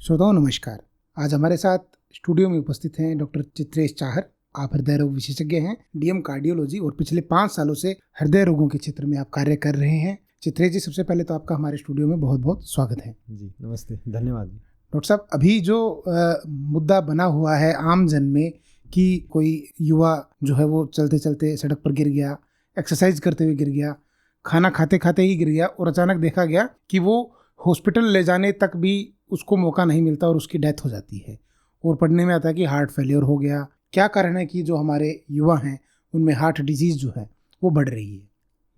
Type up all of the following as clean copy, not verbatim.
श्रोताओं नमस्कार। आज हमारे साथ स्टूडियो में उपस्थित हैं डॉक्टर चित्रेश चाहर। आप हृदय रोग विशेषज्ञ हैं, डीएम कार्डियोलॉजी, और पिछले 5 सालों से हृदय रोगों के क्षेत्र में आप कार्य कर रहे हैं। चित्रेश जी, सबसे पहले तो आपका हमारे स्टूडियो में बहुत बहुत स्वागत है। जी नमस्ते, धन्यवाद। डॉक्टर साहब, अभी जो मुद्दा बना हुआ है आम जन में कि कोई युवा जो है वो चलते चलते सड़क पर गिर गया, एक्सरसाइज करते हुए गिर गया, खाना खाते खाते ही गिर गया और अचानक देखा गया कि वो हॉस्पिटल ले जाने तक भी उसको मौका नहीं मिलता और उसकी डेथ हो जाती है। और पढ़ने में आता है कि हार्ट फेलियर हो गया। क्या कारण है कि जो हमारे युवा हैं उनमें हार्ट डिजीज़ जो है वो बढ़ रही है?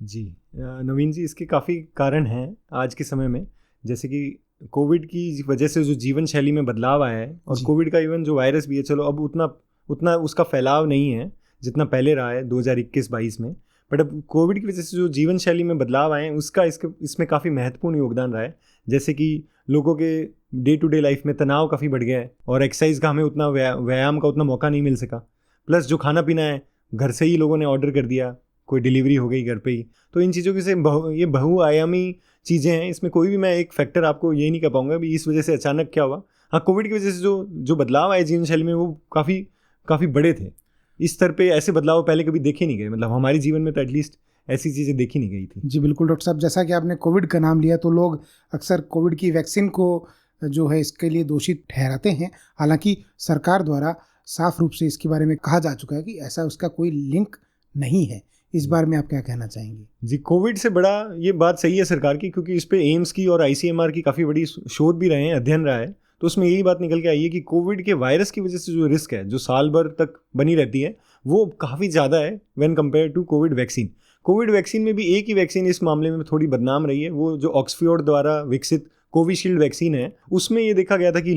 जी नवीन जी, इसके काफ़ी कारण हैं आज के समय में। जैसे कि कोविड की वजह से जो जीवन शैली में बदलाव आया है, और कोविड का इवन जो वायरस भी है, चलो अब उतना उसका फैलाव नहीं है जितना पहले रहा है 2021-22 में। बट अब कोविड की वजह से जो जीवन शैली में बदलाव आए हैं उसका इसमें काफ़ी महत्वपूर्ण योगदान रहा है। जैसे कि लोगों के डे टू डे लाइफ में तनाव काफ़ी बढ़ गया है और एक्सरसाइज का हमें उतना व्यायाम का उतना मौका नहीं मिल सका। प्लस जो खाना पीना है घर से ही लोगों ने ऑर्डर कर दिया, कोई डिलीवरी हो गई घर पे ही। तो इन चीज़ों से ये बहुआयामी चीज़ें हैं। इसमें कोई भी मैं एक फैक्टर आपको ये नहीं कह पाऊंगा अभी इस वजह से अचानक क्या हुआ। हाँ, कोविड की वजह से जो बदलाव आए जीवन शैली में वो काफ़ी बड़े थे। इस स्तर पे ऐसे बदलाव पहले कभी देखे नहीं गए, मतलब हमारे जीवन में तो एटलीस्ट ऐसी चीज़ें देखी नहीं गई थी। जी बिल्कुल डॉक्टर साहब, जैसा कि आपने कोविड का नाम लिया तो लोग अक्सर कोविड की वैक्सीन को जो है इसके लिए दोषी ठहराते हैं। हालांकि सरकार द्वारा साफ रूप से इसके बारे में कहा जा चुका है कि ऐसा उसका कोई लिंक नहीं है। इस बारे में आप क्या कहना चाहेंगे? जी, कोविड से बड़ा ये बात सही है सरकार की, क्योंकि इस पे एम्स की और ICMR की काफ़ी बड़ी शोध भी रहे हैं, अध्ययन रहा है। तो उसमें यही बात निकल के आई है कि कोविड के वायरस की वजह से जो रिस्क है, जो साल भर तक बनी रहती है, वो काफ़ी ज़्यादा है when compare to covid vaccine. Covid vaccine में भी एक ही वैक्सीन इस मामले में थोड़ी बदनाम रही है, वो जो ऑक्सफोर्ड द्वारा विकसित कोविशील्ड वैक्सीन है। उसमें ये देखा गया था कि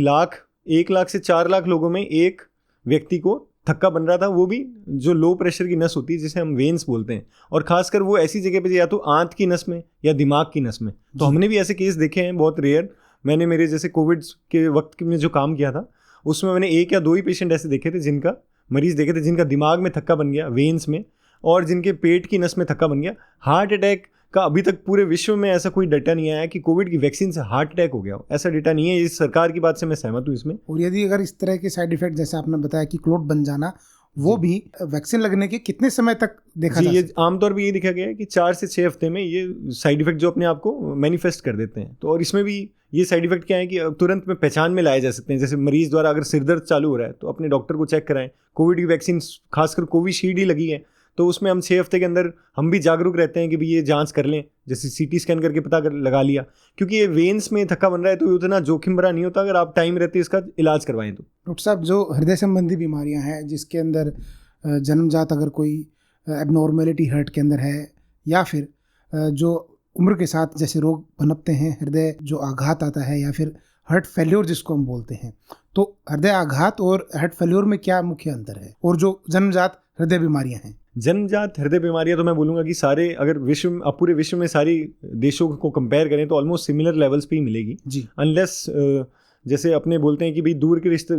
1 लाख से 4 लाख लोगों में एक व्यक्ति को थक्का बन रहा था, वो भी जो लो प्रेशर की नस होती है जिसे हम वेन्स बोलते हैं, और खासकर वो ऐसी जगह पे या तो आंत की नस में या दिमाग की नस में। तो हमने भी ऐसे केस देखे हैं, बहुत रेयर। मैंने मेरे जैसे कोविड के वक्त में जो काम किया था उसमें मैंने 1 या 2 ही पेशेंट ऐसे देखे थे, मरीज देखे थे जिनका दिमाग में थक्का बन गया वेन्स में, और जिनके पेट की नस में थक्का बन गया। हार्ट अटैक का अभी तक पूरे विश्व में ऐसा कोई डेटा नहीं आया कि कोविड की वैक्सीन से हार्ट अटैक हो गया हो, ऐसा डेटा नहीं है। इस सरकार की बात से मैं सहमत हूँ इसमें। और यदि अगर इस तरह के साइड इफेक्ट जैसे आपने बताया कि क्लोट बन जाना, वो भी वैक्सीन लगने के कितने समय तक देखा जा सकता है? ये आमतौर पर ये देखा गया है कि 4 से 6 हफ्ते में ये साइड इफेक्ट जो अपने आप को मैनिफेस्ट कर देते हैं। तो और इसमें भी ये साइड इफेक्ट क्या है कि तुरंत में पहचान में लाए जा सकते हैं। जैसे मरीज द्वारा अगर सिरदर्द चालू हो रहा है तो अपने डॉक्टर को चेक कराएं। कोविड की वैक्सीन खासकर कोविशील्ड ही लगी है, तो उसमें हम 6 हफ्ते के अंदर हम भी जागरूक रहते हैं कि भाई ये जांच कर लें, जैसे CT स्कैन करके पता लगा लिया। क्योंकि ये वेन्स में थक्का बन रहा है तो उतना जोखिम भरा नहीं होता अगर आप टाइम रहते इसका इलाज करवाएं तो। डॉक्टर साहब, जो हृदय संबंधी बीमारियां हैं जिसके अंदर जन्मजात अगर कोई एबनॉर्मेलिटी हार्ट के अंदर है, या फिर जो उम्र के साथ जैसे रोग पनपते हैं, हृदय जो आघात आता है, या फिर हार्ट फेल्योर जिसको हम बोलते हैं, तो हृदय आघात और हार्ट फेल्योर में क्या मुख्य अंतर है? और जो जन्मजात हृदय बीमारियां हैं, जन्मजात हृदय बीमारियां, तो मैं बोलूँगा कि सारे अगर पूरे विश्व में सारी देशों को कंपेयर करें तो ऑलमोस्ट सिमिलर लेवल्स पे ही मिलेगी जी। अनलेस जैसे अपने बोलते हैं कि भाई दूर के रिश्ते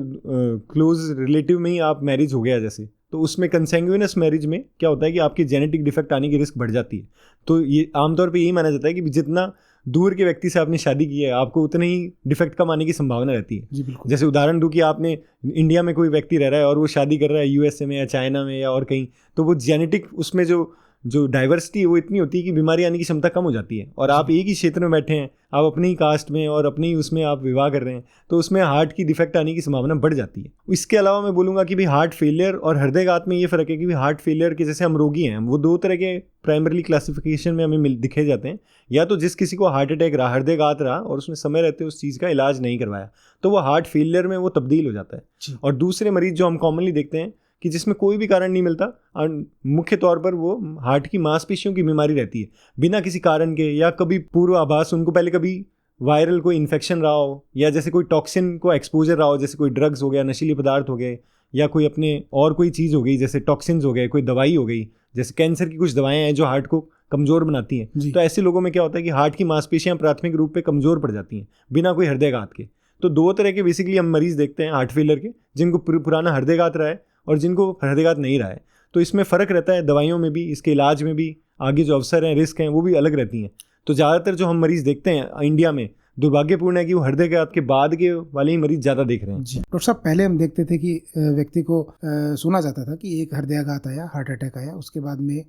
क्लोज रिलेटिव में ही आप मैरिज हो गया जैसे, तो उसमें कंसेंग्युइनस मैरिज में क्या होता है कि आपकी जेनेटिक डिफेक्ट आने की रिस्क बढ़ जाती है। तो ये आमतौर पे यही माना जाता है कि जितना दूर के व्यक्ति से आपने शादी की है आपको उतने ही डिफेक्ट कम आने की संभावना रहती है जी। बिल्कुल। जैसे उदाहरण दूं कि आपने इंडिया में कोई व्यक्ति रह रहा है और वो शादी कर रहा है USA में या चाइना में या और कहीं, तो वो जेनेटिक उसमें जो डाइवर्सिटी है वो इतनी होती है कि बीमारी आने की क्षमता कम हो जाती है। और आप एक ही क्षेत्र में बैठे हैं, आप अपनी ही कास्ट में और अपनी ही उसमें आप विवाह कर रहे हैं, तो उसमें हार्ट की डिफेक्ट आने की संभावना बढ़ जाती है। इसके अलावा मैं बोलूँगा कि भाई हार्ट फेलियर और हृदयघात में ये फ़र्क है कि हार्ट फेलियर के जैसे हम रोगी हैं, वो 2 तरह के प्राइमरली क्लासिफिकेशन में हमें दिखे जाते हैं। या तो जिस किसी को हार्ट अटैक रहा, हृदयघात रहा और उसने समय रहते उस चीज़ का इलाज नहीं करवाया, तो वो हार्ट फेलियर में वो तब्दील हो जाता है। और दूसरे मरीज जो हम कॉमनली देखते हैं कि जिसमें कोई भी कारण नहीं मिलता, और मुख्य तौर पर वो हार्ट की मांसपेशियों की बीमारी रहती है बिना किसी कारण के, या कभी पूर्वाभास उनको पहले कभी वायरल कोई इन्फेक्शन रहा हो, या जैसे कोई टॉक्सिन को एक्सपोजर रहा हो, जैसे कोई ड्रग्स हो गया, नशीले पदार्थ हो गए, या कोई अपने और कोई चीज़ हो गई जैसे टॉक्सिन्स हो गए, कोई दवाई हो गई, जैसे कैंसर की कुछ दवाएं हैं जो हार्ट को कमज़ोर बनाती हैं। तो ऐसे लोगों में क्या होता है कि हार्ट की मांसपेशियां प्राथमिक रूप पे कमज़ोर पड़ जाती हैं बिना कोई हृदयघात के। तो 2 तरह के बेसिकली हम मरीज़ देखते हैं हार्ट फेलियर के, जिनको पुराना हृदयघात रहा है और जिनको हृदयघात नहीं रहा है। तो इसमें फ़र्क रहता है, दवाइयों में भी, इसके इलाज में भी, आगे जो अवसर हैं, रिस्क हैं, वो भी अलग रहती हैं। तो ज़्यादातर जो हम मरीज़ देखते हैं इंडिया में दुर्भाग्यपूर्ण है कि वो हृदयाघात के बाद के वाले ही मरीज ज़्यादा देख रहे हैं। जी डॉक्टर साहब, पहले हम देखते थे कि व्यक्ति को सुना जाता था कि एक हृदयाघात आया, हार्ट अटैक आया, उसके बाद में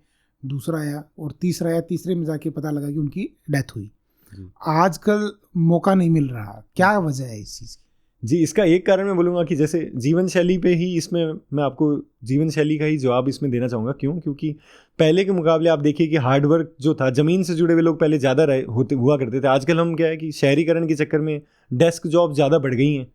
दूसरा आया और तीसरा आया, तीसरे में जाके पता लगा कि उनकी डेथ हुई। आजकल मौका नहीं मिल रहा, क्या वजह है इस चीज़ की? जी, इसका एक कारण मैं बोलूँगा कि जैसे जीवन शैली पे ही, इसमें मैं आपको जीवन शैली का ही जवाब इसमें देना चाहूँगा। क्यों? क्योंकि पहले के मुकाबले आप देखिए कि हार्ड वर्क जो था, ज़मीन से जुड़े हुए लोग पहले ज़्यादा हुआ करते थे। आजकल हम क्या है कि शहरीकरण के चक्कर में डेस्क जॉब ज़्यादा बढ़ गई हैं,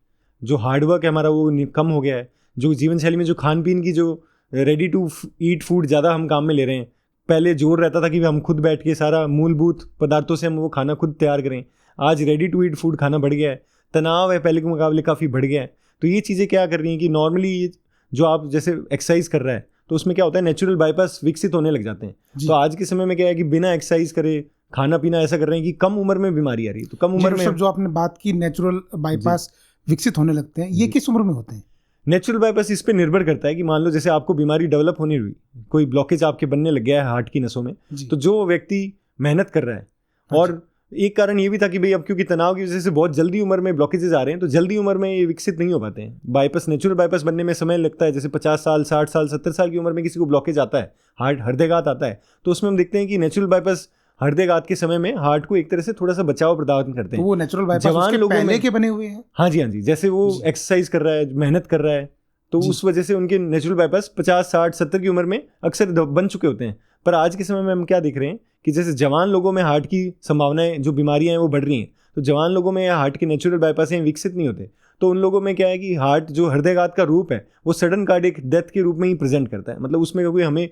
जो हार्ड वर्क है हमारा वो कम हो गया है। जो जीवन शैली में जो खान पीन की जो रेडी टू ईट फूड ज़्यादा हम काम में ले रहे हैं। पहले जोर रहता था कि हम खुद बैठ के सारा मूलभूत पदार्थों से हम वो खाना खुद तैयार करें। आज रेडी टू ईट फूड खाना बढ़ गया है, तनाव है पहले के मुकाबले काफ़ी बढ़ गया है। तो ये चीज़ें क्या कर रही हैं कि नॉर्मली जो आप जैसे एक्सरसाइज कर रहा है तो उसमें क्या होता है, नेचुरल बाईपास विकसित होने लग जाते हैं। तो आज के समय में क्या है कि बिना एक्सरसाइज करे खाना पीना ऐसा कर रहे हैं कि कम उम्र में बीमारी आ रही है। तो कम उम्र में जो आपने बात की नेचुरल बाईपास विकसित होने लगते हैं, ये किस उम्र में होते हैं? नेचुरल बाईपास इस पे निर्भर करता है कि मान लो जैसे आपको बीमारी डेवलप होनी हुई, कोई ब्लॉकेज आपके बनने लग गया है हार्ट की नसों में, तो जो व्यक्ति मेहनत कर रहा है, और एक कारण ये भी था कि भाई अब क्योंकि तनाव की वजह से बहुत जल्दी उम्र में ब्लॉकेजेस आ रहे हैं, तो जल्दी उम्र में ये विकसित नहीं हो पाते हैं। बाईपास, नेचुरल बाईपास बनने में समय लगता है। जैसे 50 साल, 60 साल, 70 साल की उम्र में किसी को ब्लॉकेज आता है, हृदयाघात आता है, तो उसमें हम देखते हैं कि नेचुरल बाईपास हृदयाघात के समय में हार्ट को एक तरह से थोड़ा सा बचाव प्रदान करते हैं। तो वो नेचुरल बाईपास उसके पहले के बने हुए हैं। हाँ जी, जैसे वो एक्सरसाइज कर रहा है, मेहनत कर रहा है, तो उस वजह से उनके नेचुरल बाईपास 50, 60, 70 की उम्र में अक्सर बन चुके होते हैं। पर आज के समय में हम क्या देख रहे हैं कि जैसे जवान लोगों में हार्ट की संभावनाएं, जो बीमारियां हैं वो बढ़ रही हैं, तो जवान लोगों में हार्ट के नेचुरल बाईपास हैं विकसित नहीं होते। तो उन लोगों में क्या है कि हार्ट जो हृदयाघात का रूप है वो सडन कार्डियक डेथ के रूप में ही प्रेजेंट करता है। मतलब उसमें कोई हमें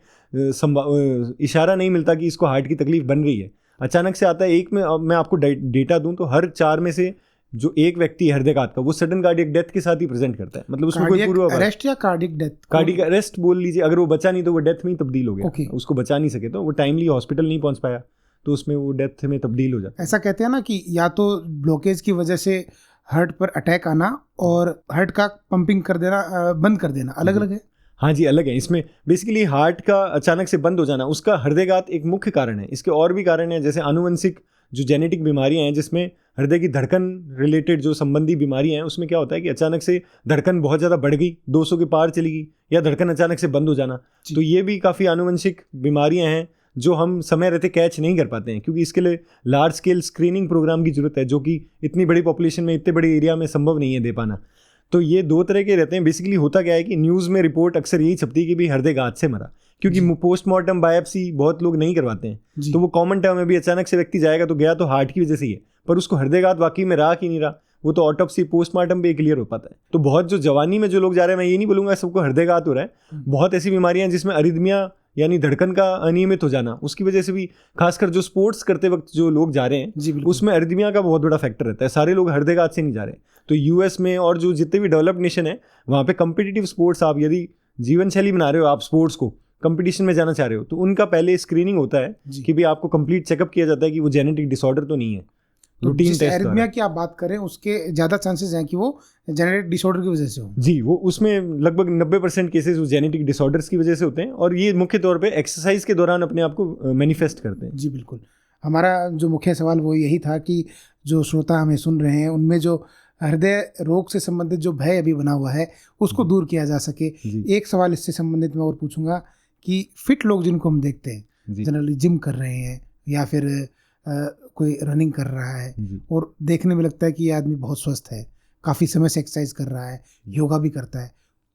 इशारा नहीं मिलता कि इसको हार्ट की तकलीफ बन रही है, अचानक से आता है। एक में मैं आपको डेटा दूं तो हर 4 में से जो एक व्यक्ति है हृदयाघात का, वो सडन कार्डियक डेथ के साथ ही प्रेजेंट करता है। मतलब उसमें कोई पूर्व अरेस्ट या कार्डियक डेथ, कार्डियक अरेस्ट बोल लीजिए। अगर वो बचा नहीं तो वो डेथ में ही तब्दील हो गया। उसको बचा नहीं सके तो वो टाइमली हॉस्पिटल नहीं पहुंच पाया, तो उसमें वो डेथ में तब्दील हो जाता है। ऐसा कहते हैं ना कि या तो ब्लॉकेज की वजह से हार्ट पर अटैक आना और हार्ट का पंपिंग कर देना, बंद कर देना, अलग अलग है। हाँ जी, अलग है। इसमें बेसिकली हार्ट का अचानक से बंद हो जाना, उसका हृदयाघात एक मुख्य कारण है। इसके और भी कारण है, जैसे आनुवंशिक जो जेनेटिक बीमारियां हैं, जिसमें हृदय की धड़कन रिलेटेड जो संबंधी बीमारियां हैं, उसमें क्या होता है कि अचानक से धड़कन बहुत ज़्यादा बढ़ गई, 200 के पार चली गई, या धड़कन अचानक से बंद हो जाना। तो ये भी काफ़ी आनुवंशिक बीमारियां हैं जो हम समय रहते कैच नहीं कर पाते हैं, क्योंकि इसके लिए लार्ज स्केल स्क्रीनिंग प्रोग्राम की जरूरत है, जो कि इतनी बड़ी पॉपुलेशन में, इतने बड़े एरिया में संभव नहीं है दे पाना। तो ये 2 तरह के रहते हैं। बेसिकली होता क्या है कि न्यूज़ में रिपोर्ट अक्सर यही छपती है कि भाई हृदयाघात से मरा, क्योंकि पोस्टमार्टम बायोप्सी बहुत लोग नहीं करवाते हैं। तो वो कॉमन टर्म है भी, अचानक से व्यक्ति जाएगा तो गया तो हार्ट की वजह से ही है, पर उसको हृदयाघात वाकई में रहा कि नहीं रहा, वो तो ऑटोप्सी पोस्टमार्टम पे क्लियर हो पाता है। तो बहुत जो जवानी में जो लोग जा रहे हैं, मैं ये नहीं बोलूँगा सबको हृदयाघात हो रहा है, बहुत ऐसी बीमारियां जिसमें अरिदमिया यानी धड़कन का अनियमित हो जाना, उसकी वजह से भी, खासकर जो स्पोर्ट्स करते वक्त जो लोग जा रहे हैं, उसमें अरिदमिया का बहुत बड़ा फैक्टर रहता है। सारे लोग हृदयाघात से नहीं जा रहे। तो यूएस में और जो जितने भी डेवलप्ड नेशन है, वहाँ पे कम्पिटिटिव स्पोर्ट्स, आप यदि जीवन शैली बना रहे हो, आप स्पोर्ट्स को कंपटीशन में जाना चाह रहे हो, तो उनका पहले स्क्रीनिंग होता है कि भाई आपको कंप्लीट चेकअप किया जाता है कि वो जेनेटिक डिसऑर्डर तो नहीं है। तो जिस एरिथमिया की आप बात करें, उसके ज़्यादा चांसेस हैं कि वो जेनेटिक डिसऑर्डर की वजह से हो। जी, वो उसमें लगभग 90% केसेस वो जेनेटिक डिसऑर्डर्स की वजह से होते हैं, और ये मुख्य तौर पे एक्सरसाइज के दौरान अपने आप को मैनिफेस्ट करते हैं। जी बिल्कुल। हमारा जो मुख्य सवाल वो यही था कि जो श्रोता हमें सुन रहे हैं, उनमें जो हृदय रोग से संबंधित जो भय अभी बना हुआ है, उसको दूर किया जा सके। एक सवाल इससे संबंधित मैं और पूछूंगा कि फिट लोग जिनको हम देखते हैं, जनरली जिम कर रहे हैं या फिर कोई रनिंग कर रहा है, और देखने में लगता है कि ये आदमी बहुत स्वस्थ है, काफ़ी समय से एक्सरसाइज कर रहा है, योगा भी करता है,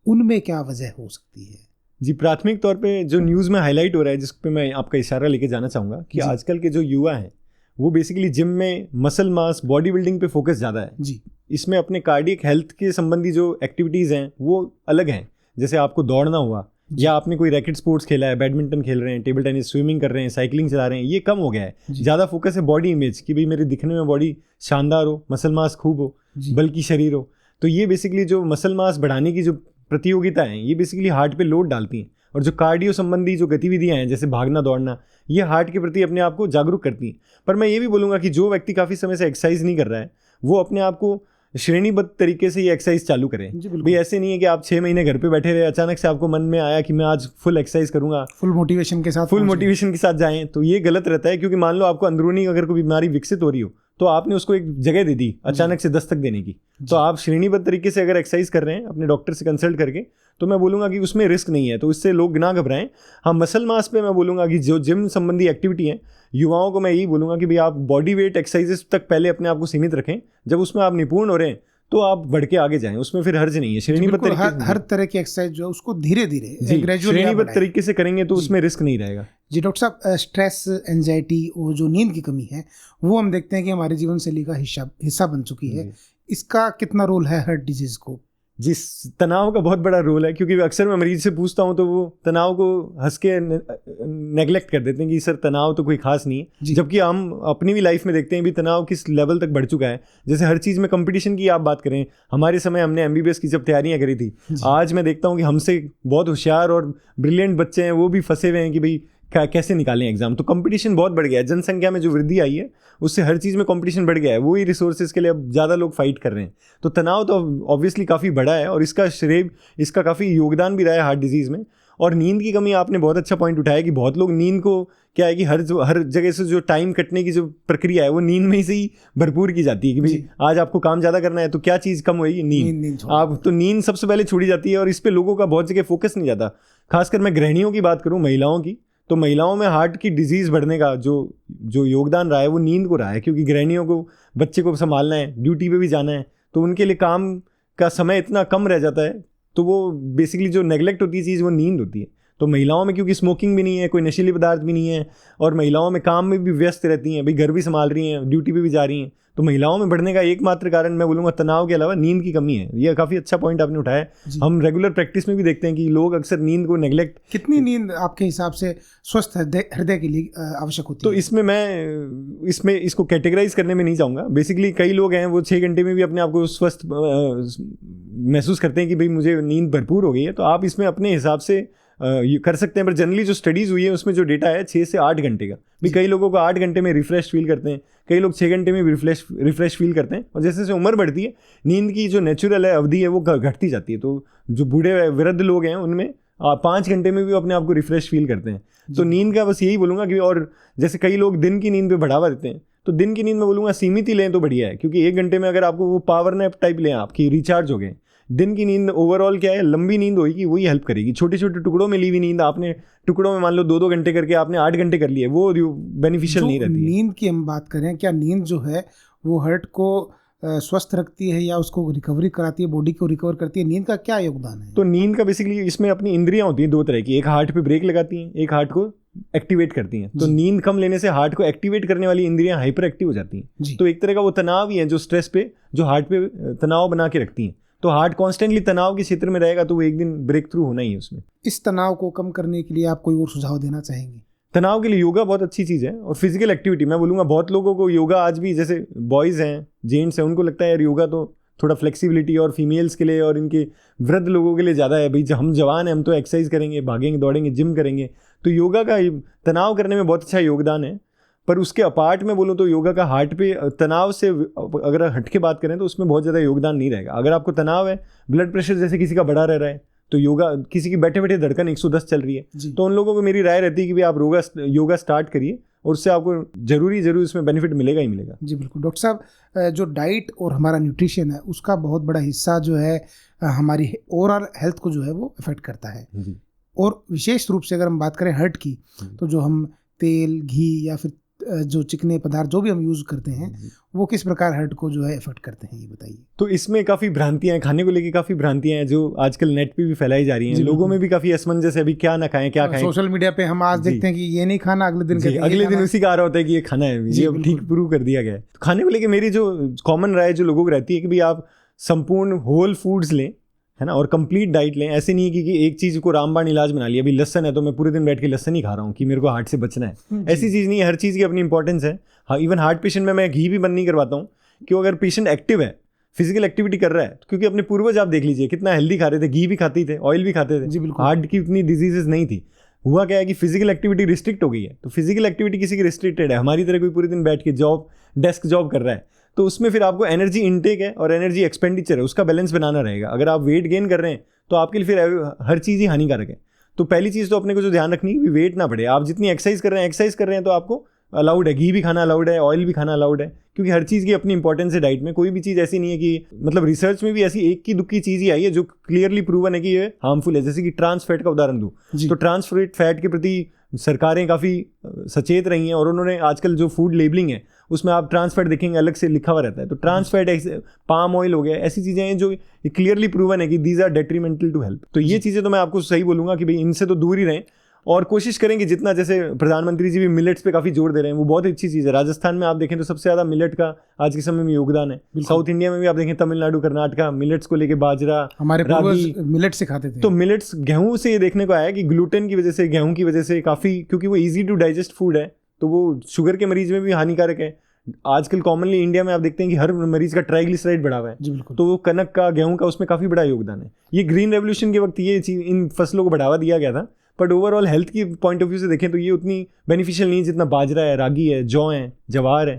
उनमें क्या वजह हो सकती है? जी, प्राथमिक तौर पे जो न्यूज़ में हाईलाइट हो रहा है, जिस पे मैं आपका इशारा लेके जाना चाहूँगा कि आजकल के जो युवा हैं वो बेसिकली जिम में मसल मास, बॉडी बिल्डिंग पे फोकस ज़्यादा है जी। इसमें अपने कार्डियक हेल्थ के संबंधी जो एक्टिविटीज़ हैं वो अलग हैं। जैसे आपको दौड़ना हुआ, या आपने कोई रैकेट स्पोर्ट्स खेला है, बैडमिंटन खेल रहे हैं, टेबल टेनिस, स्विमिंग कर रहे हैं, साइकिलिंग चला रहे हैं, ये कम हो गया है। ज़्यादा फोकस है बॉडी इमेज की, भाई मेरे दिखने में बॉडी शानदार हो, मसल मास खूब हो, बल्कि शरीर हो। तो ये बेसिकली जो मसल मास बढ़ाने की जो प्रतियोगिता है, ये बेसिकली हार्ट पे लोड डालती हैं, और जो कार्डियो संबंधी जो गतिविधियां हैं, जैसे भागना दौड़ना, ये हार्ट के प्रति अपने आप को जागरूक करती हैं। पर मैं ये भी बोलूँगा कि जो व्यक्ति काफ़ी समय से एक्सरसाइज नहीं कर रहा है, वो अपने आप को श्रेणीबद्ध तरीके से ये एक्सरसाइज चालू करें। भाई ऐसे नहीं है कि आप 6 महीने घर पे बैठे रहे, अचानक से आपको मन में आया कि मैं आज फुल एक्सरसाइज करूंगा, फुल मोटिवेशन के साथ जाएं, तो ये गलत रहता है। क्योंकि मान लो आपको अंदरूनी अगर कोई बीमारी विकसित हो रही हो, तो आपने उसको एक जगह दे दी अचानक से दस्तक देने की, तो आप श्रेणीबद्ध तरीके से अगर एक्सरसाइज कर रहे हैं अपने डॉक्टर से कंसल्ट करके, तो मैं बोलूँगा कि उसमें रिस्क नहीं है, तो इससे लोग ना घबराएं। हाँ, मसल मास पे मैं बोलूँगा कि जो जिम संबंधी एक्टिविटी है, युवाओं को मैं यही बोलूँगा कि भाई आप बॉडी वेट एक्सरसाइजेस तक पहले अपने आप को सीमित रखें, जब उसमें आप निपुण हो रहे हैं तो आप बढ़ के आगे जाएं, उसमें फिर हर्ज नहीं है। श्रेणीबद्ध तरीके हर तरह की एक्सरसाइज जो है उसको धीरे धीरे ग्रेजुअली श्रेणीबद्ध तरीके से करेंगे तो उसमें रिस्क नहीं रहेगा। जी डॉक्टर साहब, स्ट्रेस, एंजाइटी और जो नींद की कमी है वो हम देखते हैं कि हमारी जीवन शैली का हिस्सा बन चुकी है, इसका कितना रोल है हार्ट डिजीज को? जिस तनाव का बहुत बड़ा रोल है, क्योंकि अक्सर मैं मरीज से पूछता हूं तो वो तनाव को हंस के नेगलेक्ट कर देते हैं कि सर तनाव तो कोई खास नहीं है, जबकि हम अपनी भी लाइफ में देखते हैं भी तनाव किस लेवल तक बढ़ चुका है। जैसे हर चीज़ में कंपटीशन की आप बात करें, हमारे समय हमने MBBS की जब तैयारियां करी थी, आज मैं देखता हूँ कि हमसे बहुत होशियार और ब्रिलियंट बच्चे हैं, वो भी फंसे हुए हैं कि भाई कैसे निकालें एग्जाम। तो कंपटीशन बहुत बढ़ गया है, जनसंख्या में जो वृद्धि आई है उससे हर चीज़ में कंपटीशन बढ़ गया है, वही रिसोर्सेज के लिए अब ज़्यादा लोग फाइट कर रहे हैं। तो तनाव तो ऑब्वियसली काफ़ी बड़ा है और इसका श्रेय, इसका काफ़ी योगदान भी रहा है हार्ट डिजीज़ में। और नींद की कमी, आपने बहुत अच्छा पॉइंट उठाया कि बहुत लोग नींद को क्या है कि हर जगह से जो टाइम कटने की जो प्रक्रिया है वो नींद में से ही भरपूर की जाती है कि भाई आज आपको काम ज़्यादा करना है तो क्या चीज़ कम होगी? नींद। आप तो नींद सबसे पहले छोड़ी जाती है और इस पर लोगों का बहुत जगह फोकस नहीं जाता। खासकर मैं गृहिणियों की बात करूँ, महिलाओं की, तो महिलाओं में हार्ट की डिजीज़ बढ़ने का जो योगदान रहा है वो नींद को रहा है, क्योंकि गृहिणियों को बच्चे को संभालना है, ड्यूटी पे भी जाना है, तो उनके लिए काम का समय इतना कम रह जाता है, तो वो बेसिकली जो नेगलेक्ट होती है चीज़ वो नींद होती है। तो महिलाओं में क्योंकि स्मोकिंग भी नहीं है, कोई नशीली पदार्थ भी नहीं है, और महिलाओं में काम में भी व्यस्त रहती हैं, भाई घर भी संभाल रही हैं, ड्यूटी पे भी जा रही हैं, तो महिलाओं में बढ़ने का एकमात्र कारण मैं बोलूँगा तनाव के अलावा नींद की कमी है। ये काफ़ी अच्छा पॉइंट आपने उठाया। हम रेगुलर प्रैक्टिस में भी देखते हैं कि लोग अक्सर नींद को नेगलेक्ट। कितनी नींद आपके हिसाब से स्वस्थ हृदय के लिए आवश्यक होती है? तो इसमें इसको कैटेगराइज करने में नहीं चाहूँगा। बेसिकली कई लोग हैं वो 6 घंटे में भी अपने आप को स्वस्थ महसूस करते हैं कि भाई मुझे नींद भरपूर हो गई है, तो आप इसमें अपने हिसाब से कर सकते हैं। पर जनरली जो स्टडीज़ हुई है उसमें जो डेटा है 6 से 8 घंटे का, भी कई लोगों को 8 घंटे में रिफ्रेश फील करते हैं, कई लोग 6 घंटे में भी रिफ्रेश फील करते हैं। और जैसे जैसे उम्र बढ़ती है नींद की जो नेचुरल है अवधि है वो घटती जाती है। तो जो बूढ़े वृद्ध लोग हैं उनमें 5 घंटे में भी अपने आप को रिफ्रेश फील करते हैं। तो नींद का बस यही बोलूँगा कि, और जैसे कई लोग दिन की नींद पे बढ़ावा देते हैं, तो दिन की नींद में बोलूँगा सीमित ही लें तो बढ़िया है, क्योंकि 1 घंटे में अगर आपको वो पावर नैप टाइप लें, आपकी रिचार्ज हो गए। दिन की नींद ओवरऑल क्या है, लंबी नींद होगी, वही हेल्प करेगी। छोटे छोटे टुकड़ों में ली हुई नींद आपने टुकड़ों में मान लो 2-2 घंटे करके आपने 8 घंटे कर लिए, वो बेनिफिशियल नहीं रहती है। नींद की हम बात करें, क्या नींद जो है वो हार्ट को स्वस्थ रखती है या उसको रिकवरी कराती है, बॉडी को रिकवर करती है? नींद का क्या योगदान है? तो नींद का बेसिकली इसमें अपनी इंद्रियां होती हैं 2 तरह की, एक हार्ट पे ब्रेक लगाती हैं, एक हार्ट को एक्टिवेट करती हैं। तो नींद कम लेने से हार्ट को एक्टिवेट करने वाली इंद्रियां हाइपर एक्टिव हो जाती हैं। तो एक तरह का वो तनाव ही है जो स्ट्रेस पे, जो हार्ट पे तनाव बना के रखती हैं। तो हार्ट कॉन्स्टेंटली तनाव के क्षेत्र में रहेगा तो वो एक दिन ब्रेक थ्रू होना ही है उसमें। इस तनाव को कम करने के लिए आप कोई और सुझाव देना चाहेंगे? तनाव के लिए योगा बहुत अच्छी चीज़ है, और फिजिकल एक्टिविटी मैं बोलूँगा। बहुत लोगों को योगा आज भी, जैसे बॉयज़ हैं, जेंट्स हैं, उनको लगता है यार योगा तो थोड़ा फ्लेक्सिबिलिटी और फीमेल्स के लिए और इनके वृद्ध लोगों के लिए ज़्यादा है, भाई हम जवान हैं, हम तो एक्सरसाइज करेंगे, भागेंगे, दौड़ेंगे, जिम करेंगे। तो योगा का तनाव करने में बहुत अच्छा योगदान है। पर उसके अपार्ट में बोलूँ तो योगा का हार्ट पे तनाव से अगर हट के बात करें तो उसमें बहुत ज़्यादा योगदान नहीं रहेगा। अगर आपको तनाव है, ब्लड प्रेशर जैसे किसी का बढ़ा रह रहा है, तो योगा, किसी की बैठे बैठे धड़कन 110 चल रही है, तो उन लोगों को मेरी राय रहती है कि भाई आप योगा स्टार्ट करिए, और उससे आपको जरूर उसमें बेनिफिट मिलेगा ही मिलेगा। जी बिल्कुल। डॉक्टर साहब, जो डाइट और हमारा न्यूट्रिशन है उसका बहुत बड़ा हिस्सा जो है हमारी ओवरऑल हेल्थ को जो है वो इफेक्ट करता है। और विशेष रूप से अगर हम बात करें हार्ट की, तो जो हम तेल, घी या फिर जो चिकने पदार्थ जो भी हम यूज़ करते हैं वो किस प्रकार हार्ट को जो है इफेक्ट करते हैं, ये बताइए। तो इसमें काफ़ी भ्रांतियाँ हैं, खाने को लेके काफ़ी भ्रांतियाँ हैं जो आजकल नेट पे भी फैलाई जा रही हैं। लोगों में भी काफ़ी असमंजस है, अभी क्या ना खाएं, क्या खाएं। सोशल मीडिया पे हम आज देखते हैं कि ये नहीं खाना, अगले दिन उसी का आ रहा होता है कि ये खाना है, ये ठीक प्रूव कर दिया गया है। तो खाने को लेके मेरी जो कॉमन राय जो लोगों को रहती है कि भाई आप संपूर्ण होल फूड्स लें, है ना, और कंप्लीट डाइट लें। ऐसे नहीं है कि एक चीज़ को रामबाण इलाज बना लिया, अभी लहसन है तो मैं पूरे दिन बैठ के लहसन ही खा रहा हूँ कि मेरे को हार्ट से बचना है। ऐसी चीज़ नहीं है, हर चीज़ की अपनी इंपॉर्टेंस है। हाँ, इवन हार्ट पेशेंट में मैं घी भी बंद नहीं करवाता हूँ, क्यों, अगर पेशेंट एक्टिव है, फिजिकल एक्टिविटी कर रहा है, क्योंकि अपने पूर्वज आप देख लीजिए कितना हेल्दी खा रहे थे, घी भी खाते थे, ऑयल भी खाते थे, हार्ट की इतनी डिजीजेस नहीं थी। हुआ क्या है कि फिजिकल एक्टिविटी रिस्ट्रिक्ट हो गई है। तो फिजिकल एक्टिविटी किसी की रिस्ट्रिक्टेड है, हमारी तरह कोई पूरे दिन बैठ के डेस्क जॉब कर रहा है, तो उसमें फिर आपको एनर्जी इनटेक है और एनर्जी एक्सपेंडिचर है, उसका बैलेंस बनाना रहेगा। अगर आप वेट गेन कर रहे हैं तो आपके लिए फिर हर चीज़ ही हानिकारक है। तो पहली चीज़ तो अपने को जो ध्यान रखनी है कि वेट ना बढ़े। आप जितनी एक्सरसाइज कर रहे हैं तो आपको अलाउड है, घी भी खाना अलाउड है, ऑयल भी खाना अलाउड है, क्योंकि हर चीज़ की अपनी इंपॉर्टेंस है डाइट में। कोई भी चीज़ ऐसी नहीं है कि मतलब रिसर्च में भी ऐसी एक की दुक्की चीज़ ही आई है जो क्लियरली प्रूवन है कि ये हार्मफुल है। जैसे कि ट्रांस फैट का उदाहरण दूँ तो ट्रांस फैट के प्रति सरकारें काफ़ी सचेत रही हैं, और उन्होंने आजकल जो फूड लेबलिंग है उसमें आप ट्रांस फैट देखेंगे अलग से लिखा हुआ रहता है। तो ट्रांस फैट, पाम ऑयल हो गया, ऐसी चीज़ें हैं जो क्लियरली प्रूवन है कि these are detrimental to health. तो ये चीज़ें तो मैं आपको सही बोलूँगा कि भाई इनसे तो दूर ही रहें, और कोशिश करेंगे जितना, जैसे प्रधानमंत्री जी भी मिलेट्स पे काफ़ी जोर दे रहे हैं, वो बहुत अच्छी चीज़ है। राजस्थान में आप देखें तो सबसे ज़्यादा मिलेट का आज के समय में योगदान है। साउथ इंडिया में भी आप देखें, तमिलनाडु, कर्नाटका, मिलेट्स को लेके बाजरा, हमारे पूर्वज मिलेट से खाते थे। तो मिलेट्स गेहूं से ये देखने को आया कि ग्लूटेन की वजह से, गेहूं की वजह से काफ़ी, क्योंकि वो ईजी टू डाइजेस्ट फूड है, तो वो शुगर के मरीज में भी हानिकारक है। आजकल कॉमनली इंडिया में आप देखते हैं कि हर मरीज का ट्राइग्लिसराइड बढ़ा हुआ है, तो वो कनक का, गेहूं का, उसमें काफ़ी बड़ा योगदान है। ये ग्रीन रेवोल्यूशन के वक्त ये चीज़, इन फसलों को बढ़ावा दिया गया था, बट ओवरऑल हेल्थ की पॉइंट ऑफ व्यू से देखें तो ये उतनी बेनिफिशियल नहीं जितना बाजरा है, रागी है, जौ है, जवार है।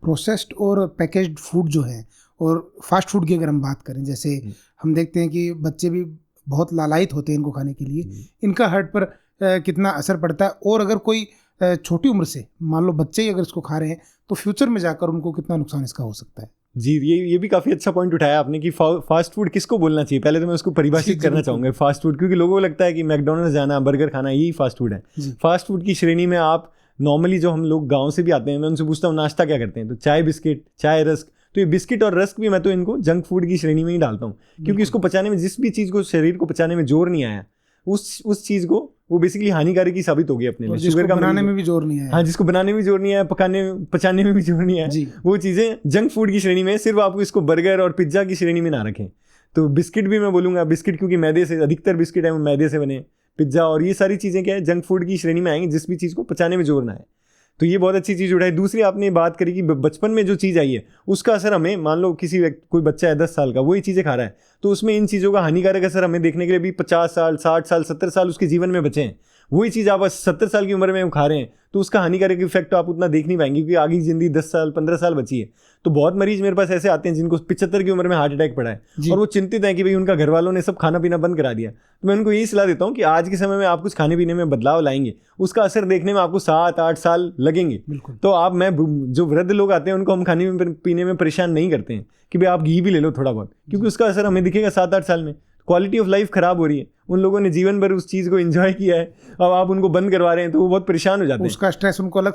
प्रोसेस्ड और पैकेज्ड फूड जो है, और फास्ट फूड की अगर हम बात करें, जैसे हम देखते हैं कि बच्चे भी बहुत लालायित होते हैं इनको खाने के लिए, इनका हार्ट पर कितना असर पड़ता है, और अगर कोई छोटी उम्र से मान लो बच्चे ही अगर इसको खा रहे हैं तो फ्यूचर में जाकर उनको कितना नुकसान इसका हो सकता है। जी, ये भी काफ़ी अच्छा पॉइंट उठाया आपने कि फास्ट फूड किसको बोलना चाहिए। पहले तो मैं उसको परिभाषित करना चाहूँगा फास्ट फूड, क्योंकि लोगों को लगता है कि मैकडॉनल्ड्स जाना, बर्गर खाना, यही फास्ट फूड है। फास्ट फूड की श्रेणी में आप नॉर्मली, जो हम लोग गाँव से भी आते हैं, मैं उनसे पूछता हूँ नाश्ता क्या करते हैं, तो चाय बिस्किट, चाय रस्क। तो ये बिस्किट और रस्क भी मैं तो इनको जंक फूड की श्रेणी में ही डालता हूँ, क्योंकि इसको पचाने में, जिस भी चीज़ को शरीर को पचाने में जोर नहीं आया, उस चीज़ को वो बेसिकली हानिकारक ही साबित होगी अपने लिए। शुगर का बनाने में भी जोर नहीं है, हाँ, जिसको बनाने में भी जोर नहीं है, पचाने में भी जोर नहीं है, वो चीज़ें जंक फूड की श्रेणी में। सिर्फ आपको इसको बर्गर और पिज्ज़ा की श्रेणी में ना रखें। तो बिस्किट भी मैं बोलूँगा, बिस्किट क्योंकि मैदे से, अधिकतर बिस्किट है वो मैदे से बने, पिज्ज़ा और ये सारी चीज़ें क्या है, जंक फूड की श्रेणी में आएंगी, जिस भी चीज़ को पचाने में जोर ना है। तो ये बहुत अच्छी चीज़ उठाई। दूसरी आपने बात करी कि बचपन में जो चीज़ आई है उसका असर हमें, मान लो कोई बच्चा है 10 साल का, वही चीज़ें खा रहा है, तो उसमें इन चीज़ों का हानिकारक असर हमें देखने के लिए भी 50 साल, 60 साल, 70 साल उसके जीवन में बचे हैं। वही चीज़ आप 70 साल की उम्र में खा रहे हैं, तो उसका हानिकारक इफेक्ट तो आप उतना देख नहीं पाएंगे, क्योंकि आगे ज़िंदगी 10 साल, 15 साल बची है। तो बहुत मरीज मेरे पास ऐसे आते हैं जिनको 75 की उम्र में हार्ट अटैक पड़ा है, और वो चिंतित हैं कि भाई उनका घर वालों ने सब खाना पीना बंद करा दिया। तो मैं उनको यही सलाह देता हूँ कि आज के समय में आप कुछ खाने पीने में बदलाव लाएंगे, उसका असर देखने में आपको 7-8 साल लगेंगे। तो जो वृद्ध लोग आते हैं उनको हम खाने पीने में परेशान नहीं करते हैं कि भाई आप घी भी ले लो थोड़ा बहुत, क्योंकि उसका असर हमें दिखेगा 7-8 साल में। क्वालिटी ऑफ लाइफ खराब हो रही है, उन लोगों ने जीवन भर उस चीज़ को एंजॉय किया है, अब आप उनको बंद करवा रहे हैं तो वो बहुत परेशान हो जाते हैं। उसका स्ट्रेस उनको अलग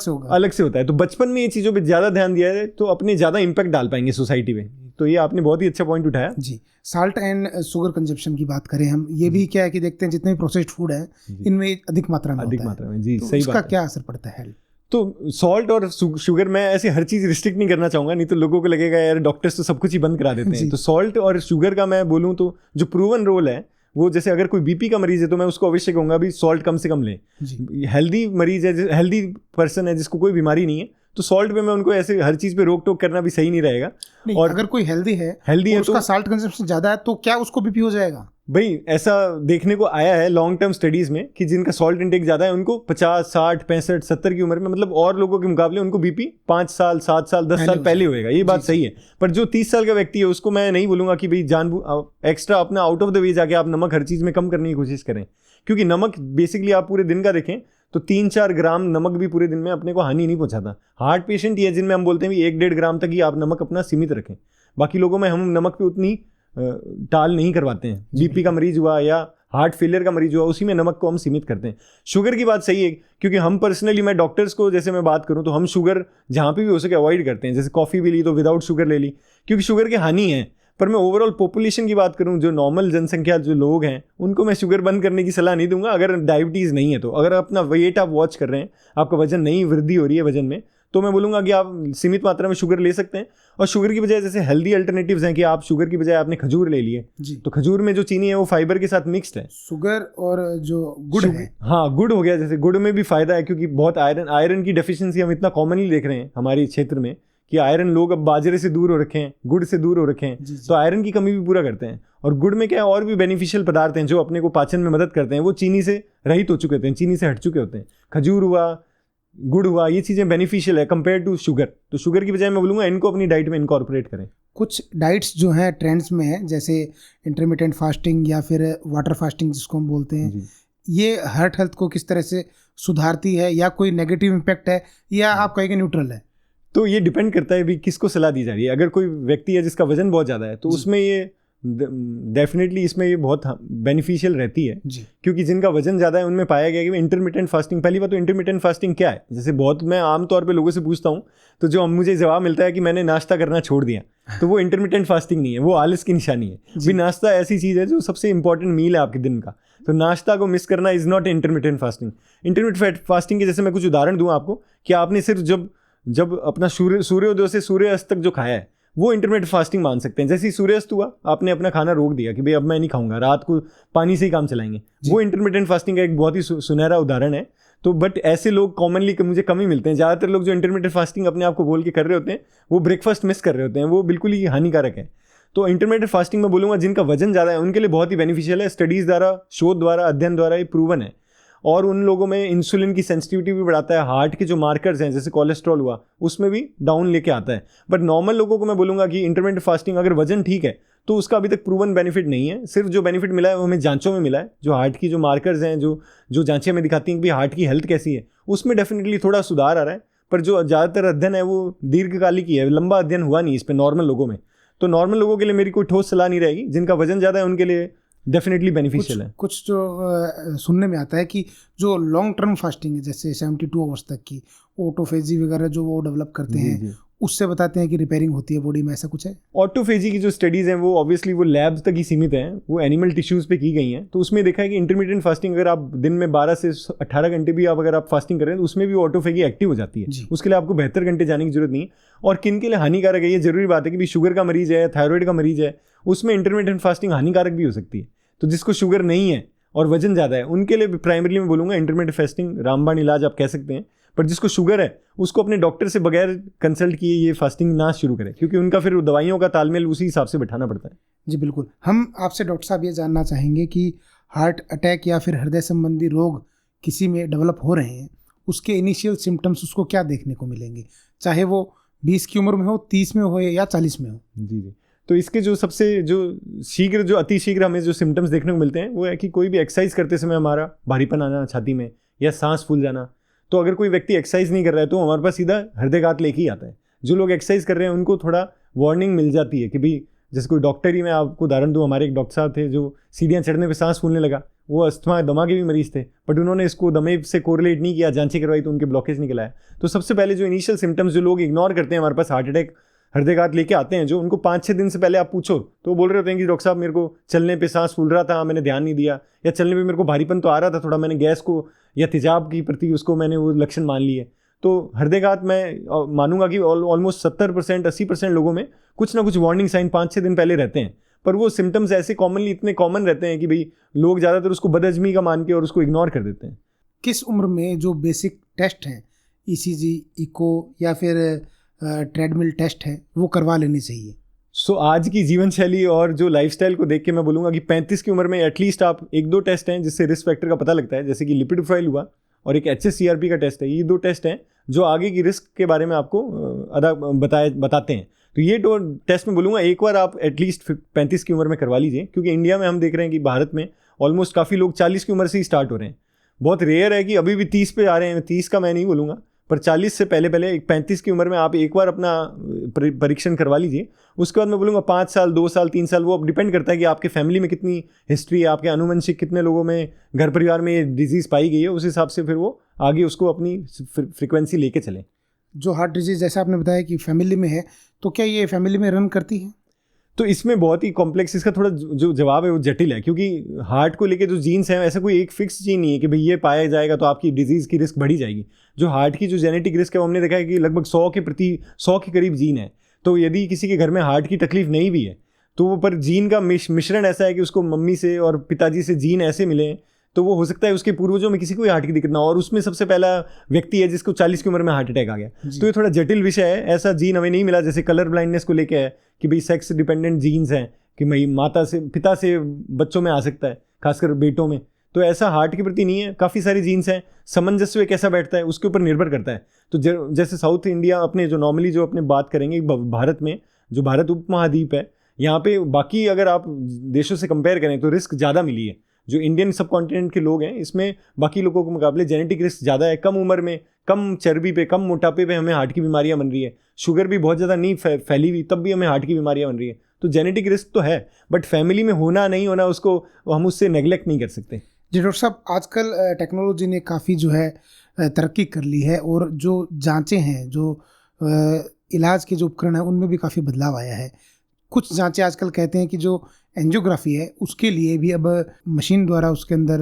से होता है। तो बचपन में ये चीज़ों पे ज़्यादा ध्यान दिया है तो अपने ज़्यादा इम्पैक्ट डाल पाएंगे सोसाइटी में। तो ये आपने बहुत ही अच्छा पॉइंट उठाया। जी, साल्ट एंड शुगर कंजप्शन की बात करें हम, ये भी क्या है कि देखते हैं जितने भी प्रोसेस्ड फूड है इनमें अधिक मात्रा में जी, तो सही बात है। इसका क्या असर पड़ता है? तो सॉल्ट और शुगर, मैं ऐसे हर चीज़ रिस्ट्रिक्ट नहीं करना चाहूँगा, नहीं तो लोगों को लगेगा यार डॉक्टर्स तो सब कुछ ही बंद करा देते हैं। तो सॉल्ट और शुगर का मैं बोलूँ तो जो प्रूवन रोल है वो, जैसे अगर कोई बीपी का मरीज है तो मैं उसको अवश्य कहूँगा भी सॉल्ट कम से कम लें। हेल्दी मरीज है, हेल्दी पर्सन है जिसको कोई बीमारी नहीं है, तो सॉल्ट पे मैं उनको ऐसे हर चीज़ पे रोक टोक करना भी सही नहीं रहेगा। और अगर कोई हेल्दी है उसका सॉल्ट कंजम्पशन ज़्यादा है तो क्या उसको बीपी हो जाएगा? भाई ऐसा देखने को आया है लॉन्ग टर्म स्टडीज़ में कि जिनका सॉल्ट इंटेक ज़्यादा है उनको 50, 60, 65, 70 की उम्र में, मतलब और लोगों के मुकाबले उनको बीपी 5 साल, 7 साल, 10 साल पहले होएगा। ये बात सही है। पर जो 30 साल का व्यक्ति है उसको मैं नहीं बोलूँगा कि भाई एक्स्ट्रा अपना आउट ऑफ द वे जाके आप नमक हर चीज़ में कम करने की कोशिश करें, क्योंकि नमक बेसिकली आप पूरे दिन का देखें तो 3-4 ग्राम नमक भी पूरे दिन में अपने को हानि नहीं पहुँचाता। हार्ट पेशेंट ये जिनमें हम बोलते हैं भी 1-1.5 ग्राम तक ही आप नमक अपना सीमित रखें। बाकी लोगों में हम नमक पे उतनी टाल नहीं करवाते हैं। बीपी का मरीज हुआ या हार्ट फेलियर का मरीज हुआ, उसी में नमक को हम सीमित करते हैं। शुगर की बात सही है, क्योंकि हम पर्सनली, मैं डॉक्टर्स को जैसे मैं बात करूं तो हम शुगर जहाँ पे भी हो सके अवॉइड करते हैं। जैसे कॉफ़ी भी ली तो विदाउट शुगर ले ली, क्योंकि शुगर की हानि है। पर मैं ओवरऑल पॉपुलेशन की बात करूं, जो नॉर्मल जनसंख्या जो लोग हैं उनको मैं शुगर बंद करने की सलाह नहीं दूंगा। अगर डायबिटीज़ नहीं है तो, अगर अपना वेट आप वॉच कर रहे हैं, आपका वजन नहीं वृद्धि हो रही है वजन में, तो मैं बोलूँगा कि आप सीमित मात्रा में शुगर ले सकते हैं। और शुगर की बजाय जैसे हेल्दी अल्टरनेटिव्स हैं कि आप शुगर की बजाय आपने खजूर ले लिए, तो खजूर में जो चीनी है वो फाइबर के साथ मिक्स्ड है। शुगर और जो गुड़ है, हाँ गुड़ हो गया, जैसे गुड़ में भी फायदा है, क्योंकि बहुत आयरन की डेफिशिएंसी हम इतना कॉमनली देख रहे हैं हमारे क्षेत्र में कि आयरन लोग अब बाजरे से दूर हो रखे हैं, गुड़ से दूर हो रखे हैं, तो आयरन की कमी भी पूरा करते हैं। और गुड़ में क्या है, और भी बेनिफिशियल पदार्थ हैं जो अपने को पाचन में मदद करते हैं, वो चीनी से रहित हो चुके होते हैं, चीनी से हट चुके होते हैं। खजूर हुआ, गुड़ हुआ, ये चीज़ें बेनिफिशियल है कंपेयर टू शुगर। तो शुगर की बजाय मैं बोलूँगा इनको अपनी डाइट में इनकॉर्पोरेट करें। कुछ डाइट्स जो हैं ट्रेंड्स में है, जैसे इंटरमिटेंट फास्टिंग या फिर वाटर फास्टिंग जिसको हम बोलते हैं, ये हार्ट हेल्थ को किस तरह से सुधारती है या कोई नेगेटिव इम्पैक्ट है, या आप कहेंगे न्यूट्रल है? तो ये डिपेंड करता है भी किसको सलाह दी जा रही है। अगर कोई व्यक्ति है जिसका वजन बहुत ज़्यादा है तो उसमें ये डेफिनेटली इसमें ये बहुत बेनिफिशियल रहती है जी। क्योंकि जिनका वजन ज़्यादा है उनमें पाया गया कि इंटरमिटेंट फास्टिंग, पहली बात तो इंटरमिटेंट फास्टिंग क्या है, जैसे बहुत मैं आमतौर पे लोगों से पूछता हूँ तो जो मुझे जवाब मिलता है कि मैंने नाश्ता करना छोड़ दिया, तो वो इंटरमिटेंट फास्टिंग नहीं है, वो आलस की निशानी है। भी नाश्ता ऐसी चीज़ है जो सबसे इंपॉर्टेंट मील है आपके दिन का, तो नाश्ता को मिस करना is not intermittent fasting. Intermittent fasting के जैसे मैं कुछ उदाहरण दूँ आपको कि आपने सिर्फ जब अपना सूर्योदय से सूर्यास्त तक जो खाया है वो इंटरमिटेंट फास्टिंग मान सकते हैं। जैसे ही सूर्यास्त हुआ आपने अपना खाना रोक दिया कि भाई अब मैं नहीं खाऊंगा, रात को पानी से ही काम चलाएंगे, वो इंटरमिटेंट फास्टिंग का एक बहुत ही सुनहरा उदाहरण है। तो बट ऐसे लोग कॉमनली मुझे कम ही मिलते हैं। ज़्यादातर लोग जो इंटरमिटेंट फास्टिंग अपने आप को बोल के कर रहे होते हैं वो ब्रेकफास्ट मिस कर रहे होते हैं, वो बिल्कुल ही हानिकारक है। तो इंटरमिटेंट फास्टिंग में बोलूँगा जिनका वजन ज़्यादा है उनके लिए बहुत ही बेनिफिशियल है, स्टडीज़ द्वारा, शोध द्वारा, अध्ययन द्वारा ये प्रूवन है। और उन लोगों में इंसुलिन की सेंसिटिविटी भी बढ़ाता है, हार्ट के जो मार्कर्स हैं जैसे कोलेस्ट्रॉल हुआ उसमें भी डाउन लेके आता है। बट नॉर्मल लोगों को मैं बोलूँगा कि इंटरमिटेंट फास्टिंग अगर वजन ठीक है तो उसका अभी तक प्रूवन बेनिफिट नहीं है। सिर्फ जो बेनिफिट मिला है वो हमें जांचों में मिला है, जो हार्ट की जो मार्कर्स हैं, जो जांचें हमें दिखाती हैं कि हार्ट की हेल्थ कैसी है, उसमें डेफिनेटली थोड़ा सुधार आ रहा है। पर जो ज़्यादातर अध्ययन है वो दीर्घकालिक ही है, लंबा अध्ययन हुआ नहीं इस पर नॉर्मल लोगों में। तो नॉर्मल लोगों के लिए मेरी कोई ठोस सलाह नहीं रहेगी, जिनका वजन ज़्यादा है उनके लिए डेफिनेटली बेनिफिशियल है। कुछ जो सुनने में आता है कि जो लॉन्ग टर्म फास्टिंग है जैसे 72 आवर्स तक की, ऑटोफेजी वगैरह जो वो डेवलप करते हैं उससे बताते हैं कि रिपेयरिंग होती है बॉडी में, ऐसा कुछ है? ऑटोफेजी की जो स्टडीज़ हैं वो ऑब्वियसली वो लैब्स तक ही सीमित हैं, वो एनिमल टिश्यूज़ पे की गई हैं। तो उसमें देखा है कि इंटरमीडिएट फास्टिंग अगर आप दिन में 12 से 18 घंटे भी अगर आप फास्टिंग करें तो उसमें भी ऑटोफेजी एक्टिव हो जाती है। उसके लिए आपको 72 घंटे जाने की जरूरत नहीं है। और किन के लिए हानिकारक है ये जरूरी बात है कि भी शुगर का मरीज है, थायराइड का मरीज है, उसमें इंटरमीडिएट फास्टिंग हानिकारक भी हो सकती है। तो जिसको शुगर नहीं है और वजन ज़्यादा है उनके लिए प्राइमरीली मैं बोलूँगा इंटरमीडिएट फास्टिंग रामबाण इलाज आप कह सकते हैं। पर जिसको शुगर है उसको अपने डॉक्टर से बगैर कंसल्ट किए ये फास्टिंग ना शुरू करें, क्योंकि उनका फिर दवाइयों का तालमेल उसी हिसाब से बैठाना पड़ता है। जी बिल्कुल। हम आपसे डॉक्टर साहब ये जानना चाहेंगे कि हार्ट अटैक या फिर हृदय संबंधी रोग किसी में डेवलप हो रहे हैं, उसके इनिशियल सिम्टम्स उसको क्या देखने को मिलेंगे, चाहे वो 20 की उम्र में हो, 30 में हो या 40 में हो? जी। तो इसके जो सबसे जो अति शीघ्र हमें जो सिम्टम्स देखने को मिलते हैं वो है कि कोई भी एक्सरसाइज करते समय हमारा भारीपन आना छाती में या सांस फूल जाना। तो अगर कोई व्यक्ति एक्सरसाइज नहीं कर रहा है तो हमारे पास सीधा हृदयघात लेके ही आता है। जो लोग एक्सरसाइज कर रहे हैं उनको थोड़ा वार्निंग मिल जाती है कि भाई, जैसे कोई डॉक्टर ही, मैं आपको उदाहरण दूँ, हमारे एक डॉक्टर साहब थे जो सीढ़ियाँ चढ़ने पे सांस फूलने लगा, वो अस्थमा दमा के भी मरीज थे, बट उन्होंने इसको दमे से कोरिलेट नहीं किया, जांचें करवाई तो उनके ब्लॉकेज निकला है। तो सबसे पहले जो इनिशियल सिम्टम्स जो लोग इग्नोर करते हैं, हमारे पास हार्ट अटैक हृदयघात लेके आते हैं, जो उनको 5-6 दिन से पहले आप पूछो तो वो बोल रहे होते हैं कि डॉक्टर साहब मेरे को चलने पे सांस फूल रहा था, मैंने ध्यान नहीं दिया, या चलने पे मेरे को भारीपन तो आ रहा था थोड़ा, मैंने गैस को या तेजाब की प्रति उसको मैंने वो लक्षण मान लिए। तो हृदयघात मैं मानूंगा कि ऑलमोस्ट 70% 80% लोगों में कुछ ना कुछ वार्निंग साइन 5-6 दिन पहले रहते हैं। पर वो सिम्टम्स ऐसे कॉमनली इतने कॉमन रहते हैं कि भाई लोग ज़्यादातर उसको बदअज़मी का मान के और उसको इग्नोर कर देते हैं। किस उम्र में जो बेसिक टेस्ट हैं, ECG, इको या फिर ट्रेडमिल टेस्ट है, वो करवा लेनी चाहिए? आज की जीवन शैली और जो लाइफस्टाइल को देख के मैं बोलूँगा कि 35 की उम्र में एटलीस्ट आप 1-2 टेस्ट हैं जिससे रिस्क फैक्टर का पता लगता है, जैसे कि लिपिड प्रोफाइल हुआ और एक HSCRP का टेस्ट है। ये 2 टेस्ट हैं जो आगे की रिस्क के बारे में आपको बताते हैं। तो ये 2 टेस्ट में बोलूँगा एक बार आप एटलीस्ट 35 की उम्र में करवा लीजिए, क्योंकि इंडिया में हम देख रहे हैं कि भारत में ऑलमोस्ट काफ़ी लोग 40 की उम्र से ही स्टार्ट हो रहे हैं। बहुत रेयर है कि अभी भी 30 पे आ रहे हैं। 30 का मैं नहीं बोलूँगा, पर 40 से पहले 35 की उम्र में आप एक बार अपना परीक्षण करवा लीजिए। उसके बाद मैं बोलूँगा 5 साल, 2 साल, 3 साल, वो अब डिपेंड करता है कि आपके फैमिली में कितनी हिस्ट्री है, आपके अनुवंशिक कितने लोगों में घर परिवार में ये डिजीज़ पाई गई है, उस हिसाब से फिर वो आगे उसको अपनी फ्रिक्वेंसी लेके चलें। जो हार्ट डिजीज़ जैसा आपने बताया कि फैमिली में है, तो क्या ये फैमिली में रन करती है? तो इसमें बहुत ही कॉम्प्लेक्स, इसका थोड़ा जो जवाब है वो जटिल है, क्योंकि हार्ट को लेके जो जीन्स हैं ऐसा कोई एक फिक्स जीन नहीं है कि भाई ये पाया जाएगा तो आपकी डिजीज़ की रिस्क बढ़ी जाएगी। जो हार्ट की जो जेनेटिक रिस्क है वो हमने देखा है कि लगभग 100 के करीब जीन है। तो यदि किसी के घर में हार्ट की तकलीफ नहीं भी है तो वो पर जीन का मिश्रण ऐसा है कि उसको मम्मी से और पिताजी से जीन ऐसे मिले, तो वो हो सकता है उसके पूर्वजों में किसी को हार्ट की दिक्कत ना हो, और उसमें सबसे पहला व्यक्ति है जिसको 40 की उम्र में हार्ट अटैक आ गया। तो ये थोड़ा जटिल विषय है। ऐसा जीन हमें नहीं मिला जैसे कलर ब्लाइंडनेस को लेके है कि भाई सेक्स डिपेंडेंट जीन्स हैं कि भाई माता से पिता से बच्चों में आ सकता है, खासकर बेटों में। तो ऐसा हार्ट के प्रति नहीं है। काफ़ी सारी जीन्स हैं, सामंजस्य कैसा बैठता है उसके ऊपर निर्भर करता है। तो जैसे साउथ इंडिया अपने जो नॉर्मली जो अपने बात करेंगे भारत में, जो भारत उपमहाद्वीप है, यहाँ पे बाकी अगर आप देशों से कंपेयर करें तो रिस्क ज़्यादा मिली है। जो इंडियन सब कॉन्टिनेंट के लोग हैं, इसमें बाकी लोगों के मुकाबले जेनेटिक रिस्क ज़्यादा है। कम उम्र में, कम चर्बी पे, कम मोटापे पे हमें हार्ट की बीमारियां बन रही है। शुगर भी बहुत ज़्यादा नहीं फैली हुई, तब भी हमें हार्ट की बीमारियां बन रही है। तो जेनेटिक रिस्क तो है, बट फैमिली में होना नहीं होना उसको हम उससे नेग्लेक्ट नहीं कर सकते। जी डॉक्टर साहब, आजकल टेक्नोलॉजी ने काफ़ी जो है तरक्की कर ली है, और जो जांचें हैं, जो इलाज के जो उपकरण हैं, उनमें भी काफ़ी बदलाव आया है। कुछ जांचें आजकल कहते हैं कि जो एंजियोग्राफी है उसके लिए भी अब मशीन द्वारा उसके अंदर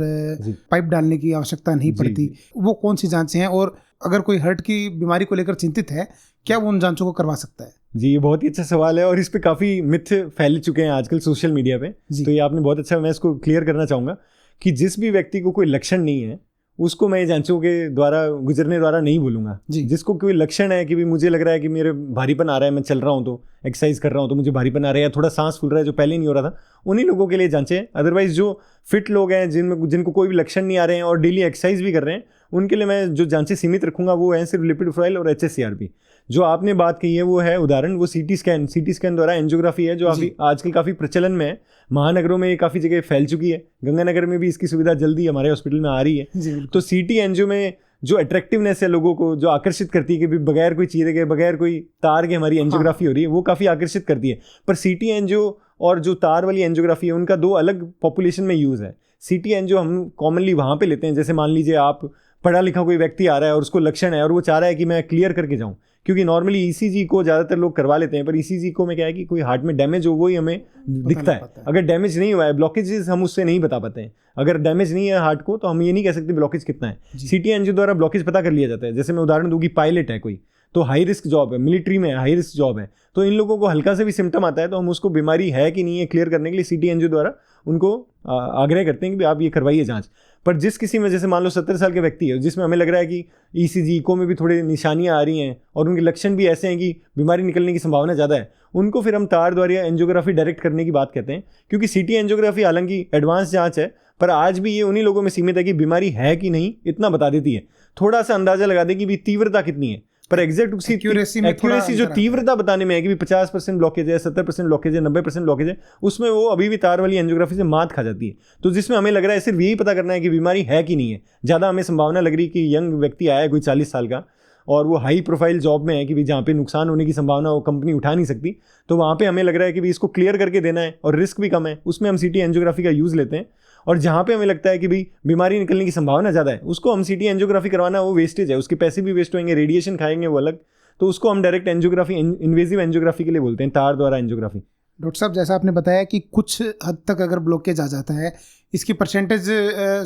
पाइप डालने की आवश्यकता नहीं पड़ती। वो कौन सी जांचें हैं, और अगर कोई हार्ट की बीमारी को लेकर चिंतित है, क्या वो उन जांचों को करवा सकता है? जी, ये बहुत ही अच्छा सवाल है, और इस पे काफ़ी मिथ फैल चुके हैं आजकल सोशल मीडिया पे। तो ये आपने बहुत अच्छा, मैं इसको क्लियर करना चाहूँगा कि जिस भी व्यक्ति को कोई लक्षण नहीं है उसको मैं जांचों के द्वारा गुजरने द्वारा नहीं बोलूँगा। जिसको कोई लक्षण है कि भी मुझे लग रहा है कि मेरे भारीपन आ रहा है, मैं चल रहा हूँ तो एक्सरसाइज कर रहा हूँ तो मुझे भारीपन आ रहा है, या थोड़ा सांस फूल रहा है जो पहले नहीं हो रहा था, उन्हीं लोगों के लिए जांचें हैं। अदरवाइज जो फिट लोग हैं, जिनको कोई भी लक्षण नहीं आ रहे हैं और डेली एक्सरसाइज भी कर रहे हैं, उनके लिए मैं जो जांचें सीमित रखूँगा वो हैं सिर्फ लिपिड प्रोफाइल और HSCRP। जो आपने बात कही है वो है उदाहरण, वो सीटी स्कैन द्वारा एंजियोग्राफी है, जो आजकल काफ़ी प्रचलन में है। महानगरों में ये काफ़ी जगह फैल चुकी है, गंगानगर में भी इसकी सुविधा जल्दी हमारे हॉस्पिटल में आ रही है। तो सीटी एंजियो में जो अट्रैक्टिवनेस है लोगों को, जो आकर्षित करती है कि बगैर कोई चीरे के, बगैर कोई तार के हमारी एंजियोग्राफी हो रही है, वो काफ़ी आकर्षित करती है। पर सीटी एंजियो और जो तार वाली एंजियोग्राफी है, उनका दो अलग पॉपुलेशन में यूज़ है। सीटी एंजियो हम कॉमनली वहाँ पे लेते हैं, जैसे मान लीजिए आप पढ़ा लिखा कोई व्यक्ति आ रहा है और उसको लक्षण है और वो चाह रहा है कि मैं क्लियर करके जाऊँ, क्योंकि नॉर्मली ईसीजी को ज़्यादातर लोग करवा लेते हैं, पर ईसीजी को में क्या है कि कोई हार्ट में डैमेज हो वो ही हमें दिखता है। अगर डैमेज नहीं हुआ है, ब्लॉकेजेस हम उससे नहीं बता पाते हैं। अगर डैमेज नहीं है हार्ट को तो हम ये नहीं कह सकते ब्लॉकेज कितना है। सीटी एंजियो द्वारा ब्लॉकेज पता कर लिया जाता है। जैसे मैं उदाहरण दूँ कि पायलट है कोई, तो हाई रिस्क जॉब है, मिलिट्री में हाई रिस्क जॉब है, तो इन लोगों को हल्का से भी सिम्टम आता है तो हम उसको बीमारी है कि नहीं है क्लियर करने के लिए सीटी एंजियो द्वारा उनको आग्रह करते हैं कि आप ये करवाइए जांच। पर जिस किसी में, जैसे मान लो 70 साल के व्यक्ति है जिसमें हमें लग रहा है कि ईसीजी इको में भी थोड़ी निशानियां आ रही हैं और उनके लक्षण भी ऐसे हैं कि बीमारी निकलने की संभावना ज़्यादा है, उनको फिर हम तार द्वारा एंजियोग्राफी डायरेक्ट करने की बात कहते हैं। क्योंकि सीटी एंजियोग्राफी हालांकि एडवांस जांच है, पर आज भी ये उन्हीं लोगों में सीमित है कि बीमारी है कि नहीं इतना बता देती है, थोड़ा सा अंदाजा लगा दे कि भी तीव्रता कितनी है, पर एग्जैक्ट उसकी एक्यूरेसी जो तीव्रता बताने में है कि भी 50% ब्लॉकेज है, 70% ब्लॉकेज है, 90% ब्लॉकेज है, उसमें वो अभी भी तार वाली एंजियोग्राफी से मात खा जाती है। तो जिसमें हमें लग रहा है सिर्फ यही पता करना है कि बीमारी है कि नहीं है। ज़्यादा हमें संभावना लग रही कि यंग व्यक्ति आया है कोई 40 साल का और वो हाई प्रोफाइल जॉब में है कि भी जहाँ पे नुकसान होने की संभावना वो कंपनी उठा नहीं सकती, तो वहाँ पे हमें लग रहा है कि भी इसको क्लियर करके देना है और रिस्क भी कम है, उसमें हम सीटी एंजियोग्राफी का यूज़ लेते हैं। और जहाँ पे हमें लगता है कि भी बीमारी निकलने की संभावना ज़्यादा है, उसको हम सीटी एंजियोग्राफी करवाना वो वेस्टेज है, उसके पैसे भी वेस्ट होंगे, रेडिएशन खाएंगे वो अलग, तो उसको हम डायरेक्ट एंजियोग्राफी, इन्वेजिव एंजियोग्राफी के लिए बोलते हैं, तार द्वारा एंजियोग्राफी। डॉक्टर साहब, जैसा आपने बताया कि कुछ हद तक अगर ब्लॉकेज आ जाता है, इसकी परसेंटेज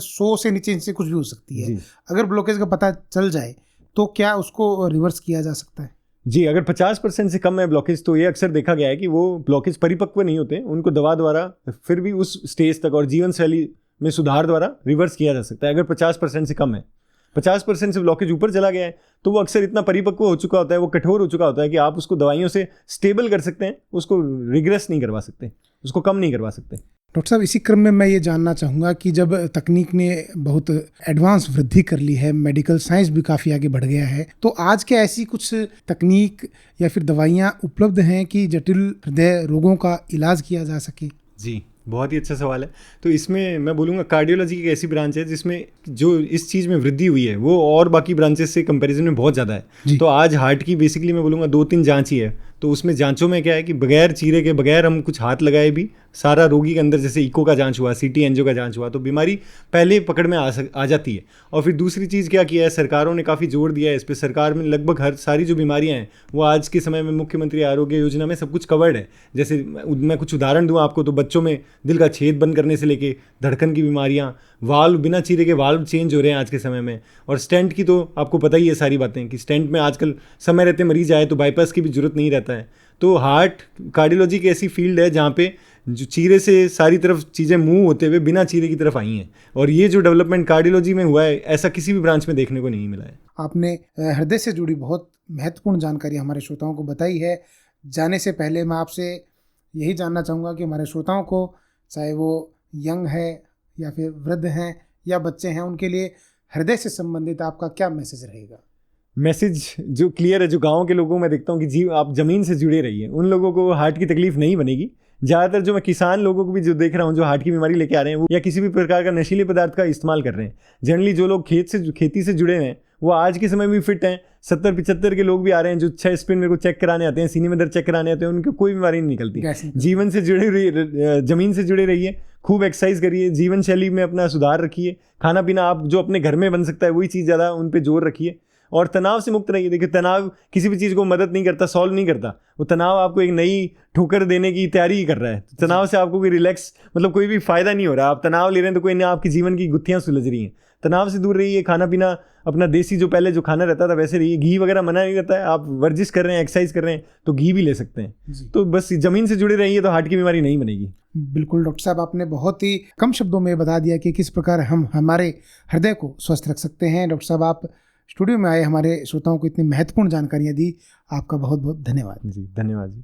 100 से नीचे कुछ भी हो सकती है। अगर ब्लॉकेज का पता चल जाए तो क्या उसको रिवर्स किया जा सकता है? जी, अगर 50% से कम है ब्लॉकेज तो ये अक्सर देखा गया है कि वो ब्लॉकेज परिपक्व नहीं होते, उनको दवा द्वारा फिर भी उस स्टेज तक और जीवन शैली में सुधार द्वारा रिवर्स किया जा सकता है। अगर 50% से कम है, 50% से ब्लॉकेज ऊपर चला गया है तो वो अक्सर इतना परिपक्व हो चुका होता है, वो कठोर हो चुका होता है कि आप उसको दवाइयों से स्टेबल कर सकते हैं, उसको रिग्रेस नहीं करवा सकते, उसको कम नहीं करवा सकते। डॉक्टर साहब, इसी क्रम में मैं ये जानना चाहूँगा कि जब तकनीक ने बहुत एडवांस वृद्धि कर ली है, मेडिकल साइंस भी काफ़ी आगे बढ़ गया है, तो आज क्या ऐसी कुछ तकनीक या फिर दवाइयाँ उपलब्ध हैं कि जटिल हृदय रोगों का इलाज किया जा सके? जी, बहुत ही अच्छा सवाल है। तो इसमें मैं बोलूँगा कार्डियोलॉजी की एक ऐसी ब्रांच है जिसमें जो इस चीज़ में वृद्धि हुई है वो और बाकी ब्रांचेस से कंपैरिजन में बहुत ज़्यादा है। तो आज हार्ट की बेसिकली मैं बोलूँगा 2-3 जांच ही है, तो उसमें जांचों में क्या है कि बगैर चीरे के, बगैर हम कुछ हाथ लगाए भी सारा रोगी के अंदर, जैसे इको का जांच हुआ, सीटी एंजियो का जांच हुआ, तो बीमारी पहले पकड़ में आ जाती है। और फिर दूसरी चीज़ क्या किया है, सरकारों ने काफ़ी जोर दिया है इस पर। सरकार में लगभग हर सारी जो बीमारियां हैं वो आज के समय में मुख्यमंत्री आरोग्य योजना में सब कुछ कवर्ड है। जैसे मैं कुछ उदाहरण दूँ आपको, तो बच्चों में दिल का छेद बंद करने से लेके धड़कन की बीमारियाँ, वाल्व बिना चीरे के वाल्व चेंज हो रहे हैं आज के समय में, और स्टेंट की तो आपको पता ही है सारी बातें कि स्टेंट में आजकल समय रहते मरीज आए तो बाईपास की भी जरूरत नहीं रहता है। तो हार्ट कार्डियोलॉजी की ऐसी फील्ड है जहाँ पे जो चीरे से सारी तरफ चीज़ें मूव होते हुए बिना चीरे की तरफ आई हैं, और ये जो डेवलपमेंट कार्डियोलॉजी में हुआ है ऐसा किसी भी ब्रांच में देखने को नहीं मिला है। आपने हृदय से जुड़ी बहुत महत्वपूर्ण जानकारी हमारे श्रोताओं को बताई है। जाने से पहले मैं आपसे यही जानना चाहूँगा कि हमारे श्रोताओं को, चाहे वो यंग है या फिर वृद्ध हैं या बच्चे हैं, उनके लिए हृदय से संबंधित आपका क्या मैसेज रहेगा? मैसेज जो क्लियर है, जो गाँव के लोगों में देखता हूँ कि जी आप ज़मीन से जुड़े रहिए, उन लोगों को हार्ट की तकलीफ नहीं बनेगी। ज़्यादातर जो मैं किसान लोगों को भी जो देख रहा हूँ जो हार्ट की बीमारी लेके आ रहे हैं वो या किसी भी प्रकार का नशीले पदार्थ का इस्तेमाल कर रहे हैं। जनरली जो लोग खेती से जुड़े हुए हैं वो आज के समय में फिट हैं। 70-75 के लोग भी आ रहे हैं जो 6 स्पिन मेरे को चेक कराने आते हैं, सीने में दर्द चेक कराने आते हैं, उनको कोई बीमारी नहीं निकलती। जीवन से जुड़े रहिए, ज़मीन से जुड़े रहिए, खूब एक्सरसाइज करिए, जीवन शैली में अपना सुधार रखिए, खाना पीना आप जो अपने घर में बन सकता है वही चीज़ ज़्यादा उन पे जोर रखिए और तनाव से मुक्त रहिए। देखिए तनाव किसी भी चीज़ को मदद नहीं करता, सॉल्व नहीं करता, वो तनाव आपको एक नई ठोकर देने की तैयारी ही कर रहा है। तनाव से आपको कोई रिलैक्स मतलब कोई भी फायदा नहीं हो रहा। आप तनाव ले रहे हैं तो कोई ना आपके जीवन की गुत्थियाँ सुलझ रही हैं। तनाव से दूर रहिए, खाना पीना अपना देसी जो पहले जो खाना रहता था वैसे रहिए। घी वगैरह मना नहीं करता है, आप वर्जिश कर रहे हैं, एक्सरसाइज कर रहे हैं तो घी भी ले सकते हैं। तो बस ज़मीन से जुड़े रहिए तो हार्ट की बीमारी नहीं बनेगी। बिल्कुल डॉक्टर साहब, आपने बहुत ही कम शब्दों में बता दिया कि किस प्रकार हम हमारे हृदय को स्वस्थ रख सकते हैं। डॉक्टर साहब, आप स्टूडियो में आए, हमारे श्रोताओं को इतनी महत्वपूर्ण जानकारियाँ दी, आपका बहुत बहुत धन्यवाद। जी धन्यवाद जी।